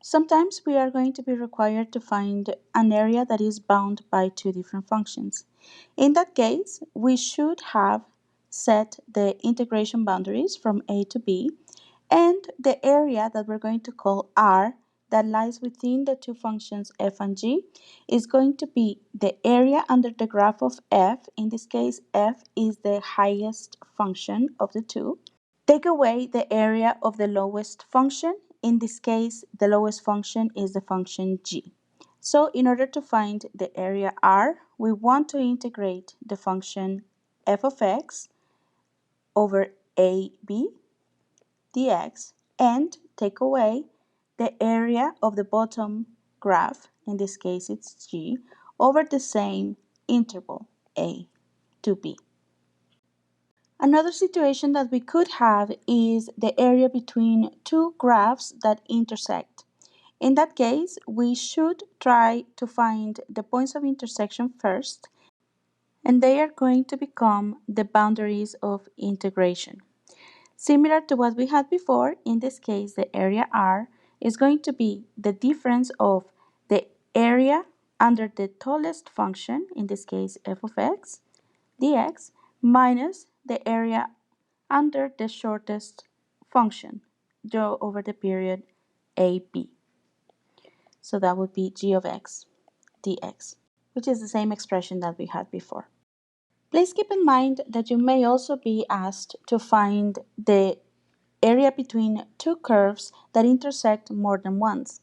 Sometimes we are going to be required to find an area that is bound by two different functions. In that case, we should have set the integration boundaries from a to b, and the area that we're going to call R that lies within the two functions f and g is going to be the area under the graph of f. In this case, f is the highest function of the two. Take away the area of the lowest function. In this case, the lowest function is the function g. So in order to find the area R, we want to integrate the function f of x over ab dx and take away the area of the bottom graph, in this case it's g, over the same interval a to b. Another situation that we could have is the area between two graphs that intersect. In that case, we should try to find the points of intersection first, and they are going to become the boundaries of integration. Similar to what we had before, in this case, the area R is going to be the difference of the area under the tallest function, in this case f of x, dx, minus the area under the shortest function, draw over the period AB. So that would be g of x dx, which is the same expression that we had before. Please keep in mind that you may also be asked to find the area between two curves that intersect more than once.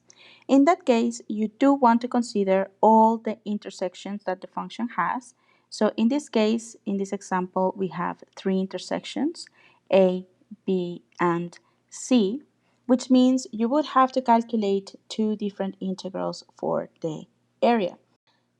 In that case, you do want to consider all the intersections that the function has. So in this case, in this example, we have three intersections, A, B, and C, which means you would have to calculate two different integrals for the area.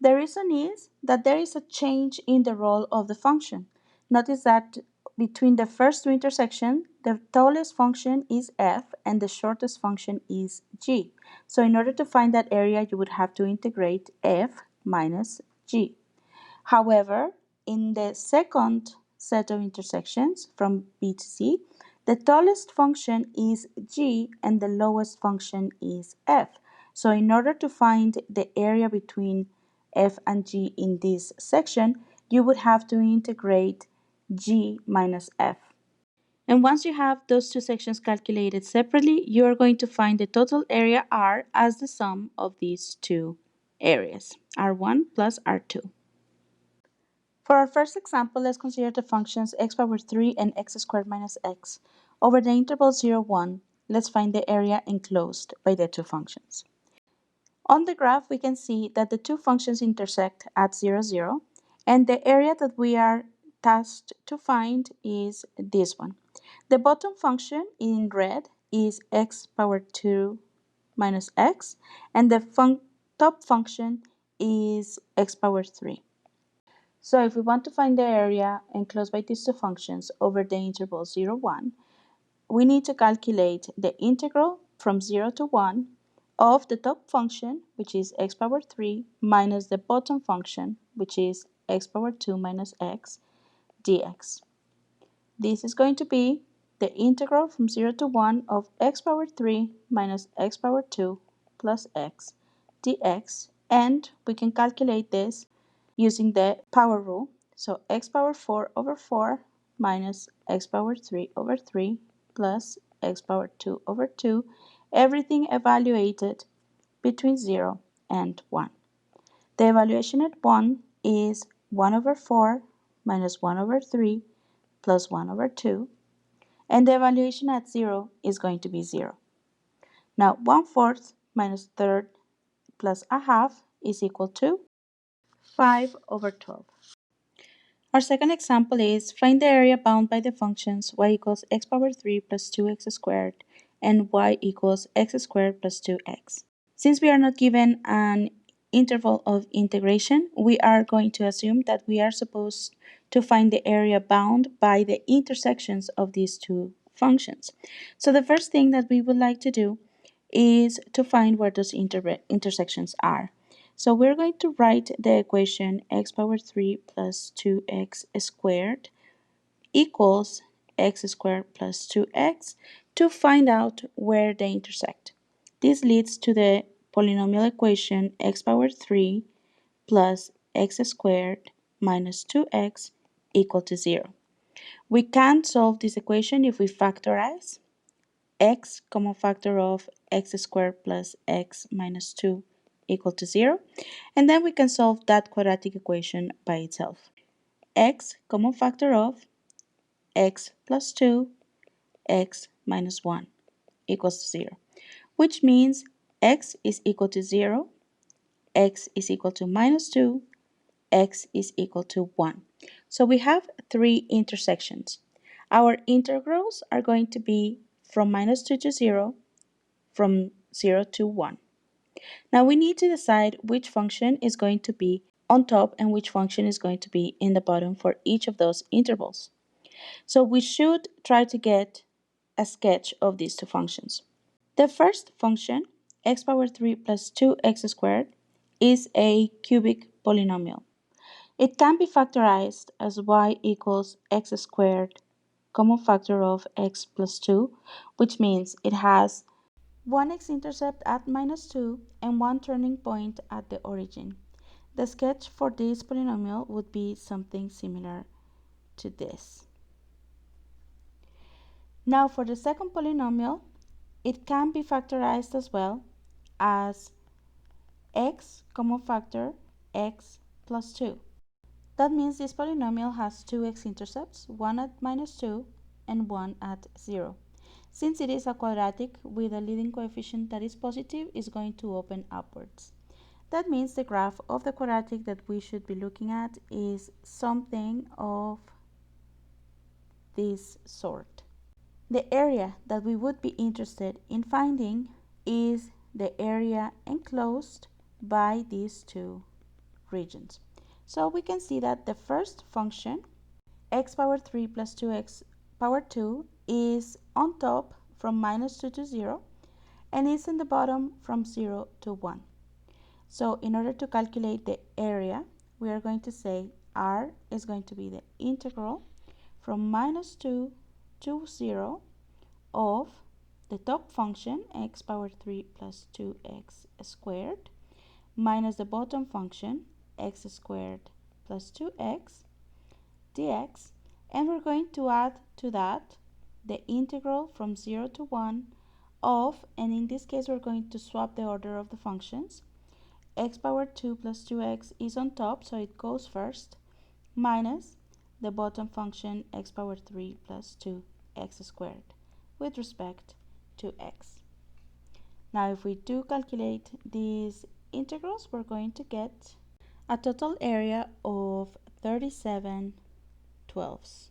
The reason is that there is a change in the role of the function. Notice that between the first two intersections, the tallest function is f and the shortest function is g. So in order to find that area, you would have to integrate f minus g. However, in the second set of intersections from b to c, the tallest function is g and the lowest function is f. So in order to find the area between f and g in this section, you would have to integrate g minus f. And once you have those two sections calculated separately, you are going to find the total area R as the sum of these two areas, R1 plus R2. For our first example, let's consider the functions x power 3 and x squared minus x. Over the interval 0, 1, let's find the area enclosed by the two functions. On the graph, we can see that the two functions intersect at 0, 0, and the area that we are tasked to find is this one. The bottom function in red is x power 2 minus x, and the top function is x power 3. So if we want to find the area enclosed by these two functions over the interval 0, 1, we need to calculate the integral from 0 to 1 of the top function, which is x power 3, minus the bottom function, which is x power 2 minus x dx. This is going to be the integral from 0 to 1 of x power 3 minus x power 2 plus x dx, and we can calculate this using the power rule. So x power 4 over 4 minus x power 3 over 3 plus x power 2 over 2, everything evaluated between 0 and 1. The evaluation at 1 is 1 over 4 minus 1 over 3 plus 1 over 2, and the evaluation at 0 is going to be 0. Now 1/4 minus third plus a half is equal to 5 over 12. Our second example is find the area bound by the functions y equals x power 3 plus 2x squared and y equals x squared plus 2x. Since we are not given an interval of integration, we are going to assume that we are supposed to find the area bound by the intersections of these two functions. So the first thing that we would like to do is to find where those intersections are. So we're going to write the equation x power 3 plus 2x squared equals x squared plus 2x to find out where they intersect. This leads to the polynomial equation x power 3 plus x squared minus 2x equal to 0. We can solve this equation if we factorize x, common factor of x squared plus x minus 2 equal to 0, and then we can solve that quadratic equation by itself. X, common factor of x plus 2, x minus 1 equals to 0, which means x is equal to 0, x is equal to minus 2, x is equal to 1. So we have three intersections. Our integrals are going to be from minus 2 to 0, from 0 to 1. Now we need to decide which function is going to be on top and which function is going to be in the bottom for each of those intervals. So we should try to get a sketch of these two functions. The first function, x power 3 plus 2x squared, is a cubic polynomial. It can be factorized as y equals x squared, common factor of x plus 2, which means it has one x-intercept at minus 2 and one turning point at the origin. The sketch for this polynomial would be something similar to this. Now for the second polynomial, it can be factorized as well as x, common factor, x plus 2. That means this polynomial has two x-intercepts, one at minus 2 and one at 0. Since it is a quadratic with a leading coefficient that is positive, it's going to open upwards. That means the graph of the quadratic that we should be looking at is something of this sort. The area that we would be interested in finding is the area enclosed by these two regions. So we can see that the first function, x power 3 plus 2x power 2, is on top from minus 2 to 0 and is in the bottom from 0 to 1. So in order to calculate the area, we are going to say r is going to be the integral from minus 2 to 0 of the top function, x power 3 plus 2x squared, minus the bottom function, x squared plus 2x dx, and we're going to add to that the integral from 0 to 1 of, and in this case we're going to swap the order of the functions, x power 2 plus 2x is on top, so it goes first, minus the bottom function, x power 3 plus 2x squared, with respect to x. Now if we do calculate these integrals, we're going to get a total area of 37 twelfths.